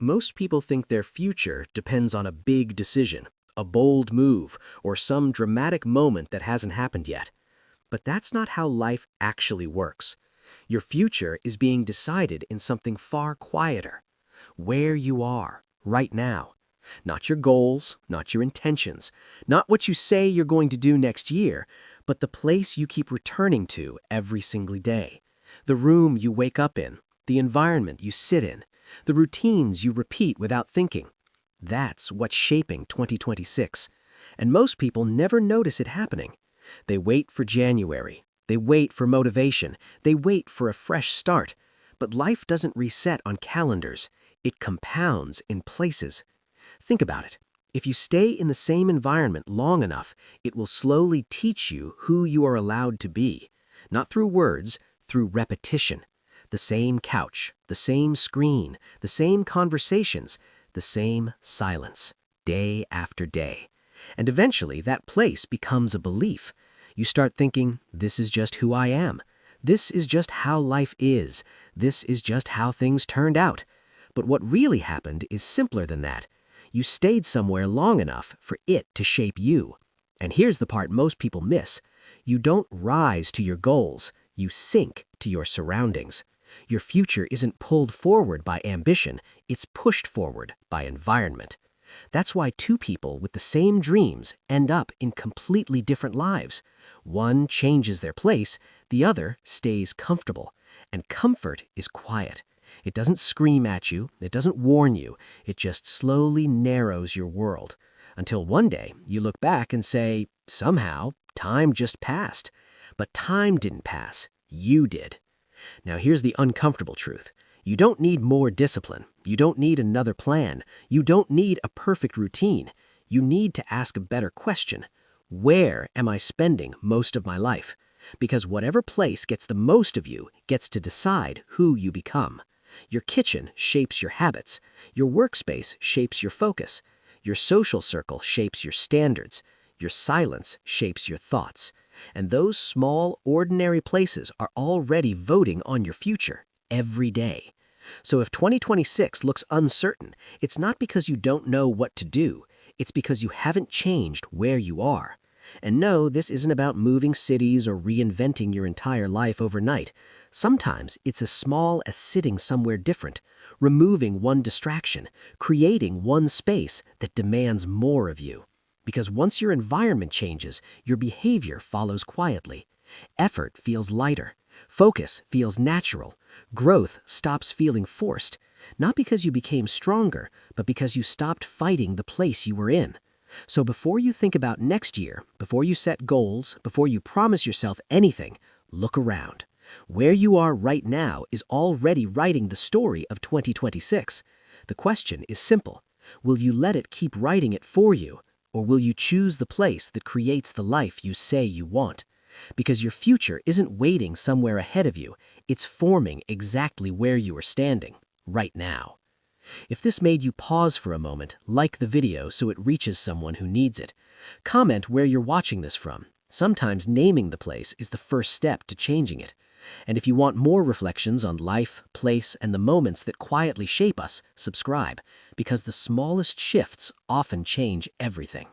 Most people think their future depends on a big decision, a bold move, or some dramatic moment that hasn't happened yet. But that's not how life actually works. Your future is being decided in something far quieter. Where you are, right now. Not your goals, not your intentions, not what you say you're going to do next year, but the place you keep returning to every single day. The room you wake up in, the environment you sit in, the routines you repeat without thinking. That's what's shaping 2026. And most people never notice it happening. They wait for January. They wait for motivation. They wait for a fresh start. But life doesn't reset on calendars. It compounds in places. Think about it. If you stay in the same environment long enough, it will slowly teach you who you are allowed to be. Not through words, through repetition. The same couch, the same screen, the same conversations, the same silence, day after day. And eventually that place becomes a belief. You start thinking, this is just who I am. This is just how life is. This is just how things turned out. But what really happened is simpler than that. You stayed somewhere long enough for it to shape you. And here's the part most people miss. You don't rise to your goals. You sink to your surroundings. Your future isn't pulled forward by ambition, it's pushed forward by environment. That's why two people with the same dreams end up in completely different lives. One changes their place, the other stays comfortable. And comfort is quiet. It doesn't scream at you, it doesn't warn you, it just slowly narrows your world. Until one day you look back and say, somehow, time just passed. But time didn't pass, you did. Now here's the uncomfortable truth. You don't need more discipline. You don't need another plan. You don't need a perfect routine. You need to ask a better question. Where am I spending most of my life? Because whatever place gets the most of you gets to decide who you become. Your kitchen shapes your habits. Your workspace shapes your focus. Your social circle shapes your standards. Your silence shapes your thoughts. And those small, ordinary places are already voting on your future every day. So if 2026 looks uncertain, it's not because you don't know what to do. It's because you haven't changed where you are. And no, this isn't about moving cities or reinventing your entire life overnight. Sometimes it's as small as sitting somewhere different, removing one distraction, creating one space that demands more of you. Because once your environment changes, your behavior follows quietly. Effort feels lighter. Focus feels natural. Growth stops feeling forced. Not because you became stronger, but because you stopped fighting the place you were in. So before you think about next year, before you set goals, before you promise yourself anything, look around. Where you are right now is already writing the story of 2026. The question is simple. Will you let it keep writing it for you? Or will you choose the place that creates the life you say you want? Because your future isn't waiting somewhere ahead of you, it's forming exactly where you are standing, right now. If this made you pause for a moment, like the video so it reaches someone who needs it. Comment where you're watching this from. Sometimes naming the place is the first step to changing it. And if you want more reflections on life, place, and the moments that quietly shape us, subscribe, because the smallest shifts often change everything.